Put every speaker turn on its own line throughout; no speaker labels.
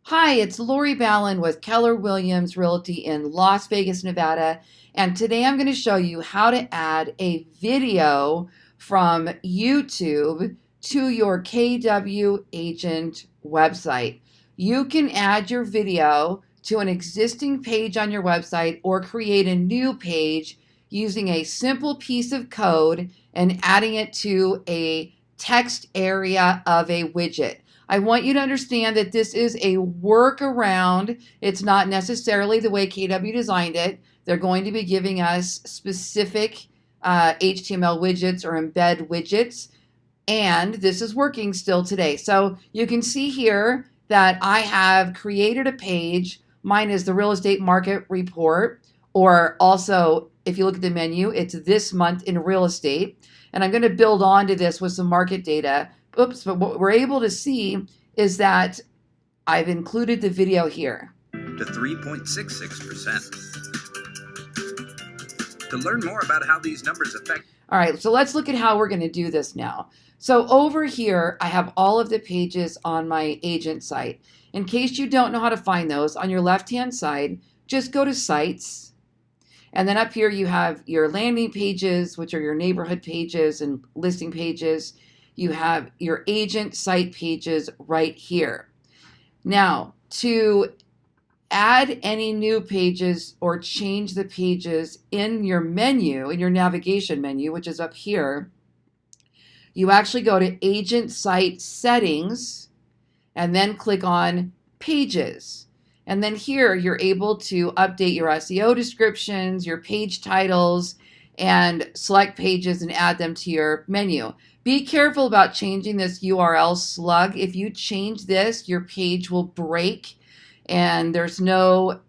Hi, it's Lori Ballen with Keller Williams Realty in Las Vegas, Nevada. And today I'm going to show you how to add a video from YouTube to your KW Agent website. You can add your video to an existing page on your website or create a new page using a simple piece of code and adding it to a text area of a widget. I want you to understand that this is a workaround. It's not necessarily the way KW designed it. They're going to be giving us specific HTML widgets or embed widgets, and this is working still today. So you can see here that I have created a page. Mine is the real estate market report, or also, if you look at the menu, it's this month in real estate. And I'm going to build onto this with some market data. Oops, but what we're able to see is that I've included the video here.
To 3.66%. To learn more about how these numbers affect.
All right, so let's look at how we're going to do this now. So over here, I have all of the pages on my agent site. In case you don't know how to find those, on your left-hand side, just go to Sites. And then up here, you have your landing pages, which are your neighborhood pages and listing pages. You have your agent site pages right here. Now, to add any new pages or change the pages in your menu, in your navigation menu, which is up here, you actually go to Agent Site Settings and then click on Pages. And then here you're able to update your SEO descriptions, your page titles, and select pages and add them to your menu. Be careful about changing this URL slug. If you change this, your page will break, and there's no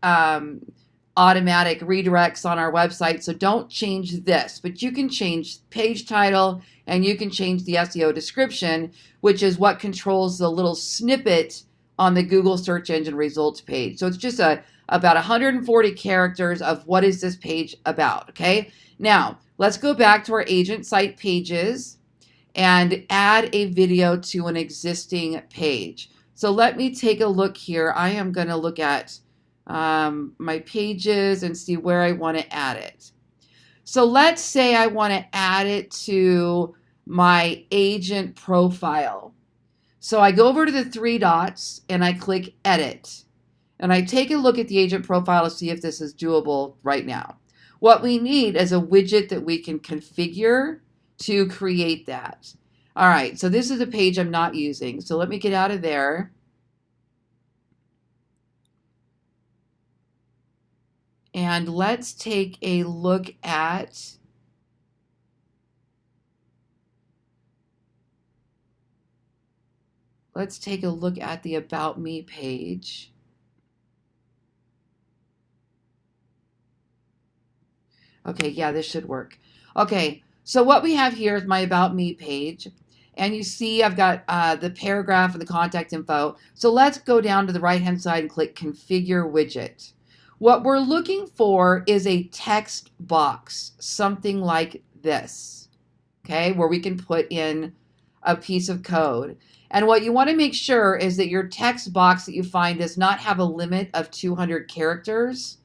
automatic redirects on our website, so don't change this. But you can change page title, and you can change the SEO description, which is what controls the little snippet on the Google search engine results page. So it's just about 140 characters of what is this page about, okay? Now, let's go back to our agent site pages and add a video to an existing page. So let me take a look here. I am going to look at my pages and see where I want to add it. So let's say I want to add it to my agent profile. So I go over to the three dots and I click Edit. And I take a look at the agent profile to see if this is doable right now. What we need is a widget that we can configure to create that. All right, so this is a page I'm not using. So let me get out of there. And let's take a look at the About Me page. Okay, yeah, this should work. Okay, so what we have here is my About Me page. And you see I've got the paragraph and the contact info. So let's go down to the right-hand side and click Configure Widget. What we're looking for is a text box, something like this, okay, where we can put in a piece of code. And what you want to make sure is that your text box that you find does not have a limit of 200 characters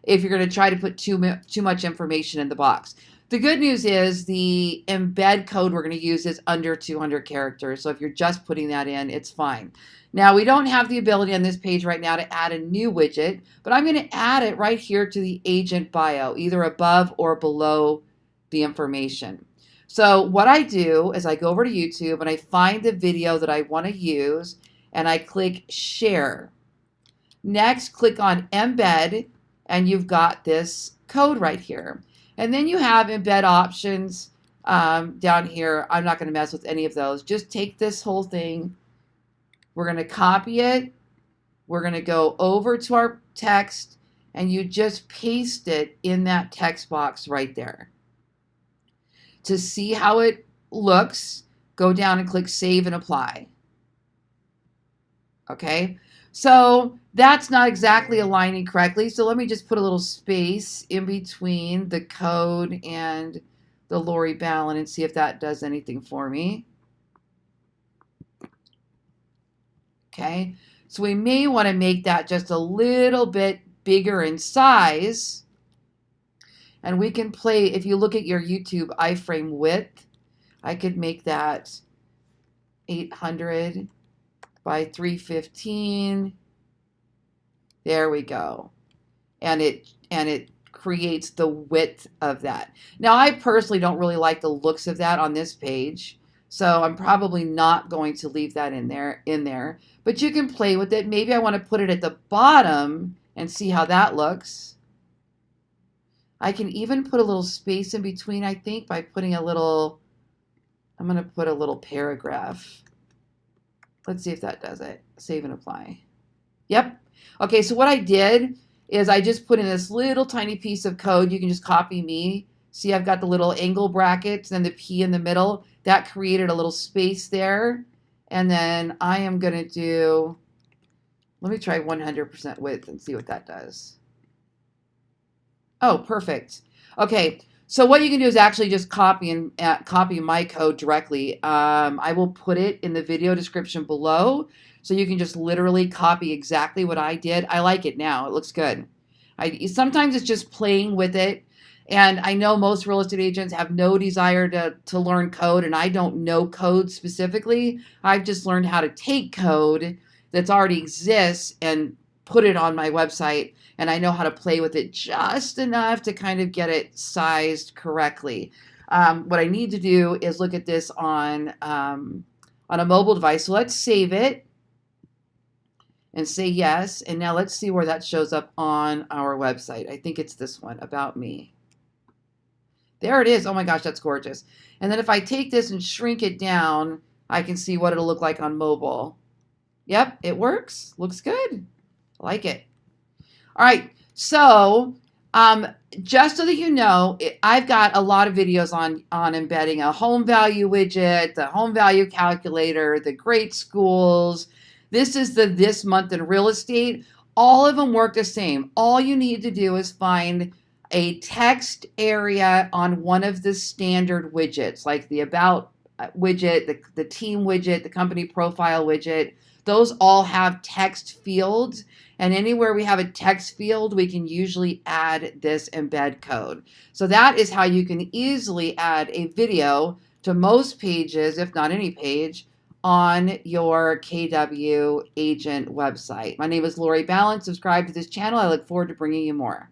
if you're going to try to put too much information in the box. The good news is the embed code we're going to use is under 200 characters. So if you're just putting that in, it's fine. Now, we don't have the ability on this page right now to add a new widget, but I'm going to add it right here to the agent bio, either above or below the information. So what I do is I go over to YouTube and I find the video that I want to use and I click Share. Next, click on Embed, and you've got this code right here. And then you have embed options down here. I'm not going to mess with any of those. Just take this whole thing. We're going to copy it. We're going to go over to our text, and you just paste it in that text box right there. To see how it looks, go down and click Save and Apply. Okay? So that's not exactly aligning correctly. So let me just put a little space in between the code and the Lori Ballen and see if that does anything for me. Okay. So we may want to make that just a little bit bigger in size. And we can play, if you look at your YouTube iframe width, I could make that 800 by 315. There we go. And it creates the width of that. Now, I personally don't really like the looks of that on this page, so I'm probably not going to leave that in there. But you can play with it. Maybe I want to put it at the bottom and see how that looks. I can even put a little space in between, I think, by putting a little, I'm going to put a little paragraph. Let's see if that does it. Save and apply. Yep. Okay, so what I did is I just put in this little tiny piece of code. You can just copy me. See, I've got the little angle brackets and the P in the middle. That created a little space there. And then I am going to do, let me try 100% width and see what that does. Oh, perfect. Okay, so what you can do is actually just copy my code directly. I will put it in the video description below, so you can just literally copy exactly what I did. I like it now. It looks good. Sometimes it's just playing with it, and I know most real estate agents have no desire to learn code, and I don't know code specifically. I've just learned how to take code that's already exists and put it on my website, and I know how to play with it just enough to kind of get it sized correctly. What I need to do is look at this on a mobile device. So let's save it and say yes. And now let's see where that shows up on our website. I think it's this one, About Me. There it is. Oh my gosh, that's gorgeous. And then if I take this and shrink it down, I can see what it'll look like on mobile. Yep, it works. Looks good. I like it. All right, so just so that you know, I've got a lot of videos on embedding a home value widget, the home value calculator, the great schools. This is the This Month in Real Estate. All of them work the same. All you need to do is find a text area on one of the standard widgets, like the About widget, the team widget, the company profile widget. Those all have text fields. And anywhere we have a text field, we can usually add this embed code. So that is how you can easily add a video to most pages, if not any page, on your KW agent website. My name is Lori Ballen. Subscribe to this channel. I look forward to bringing you more.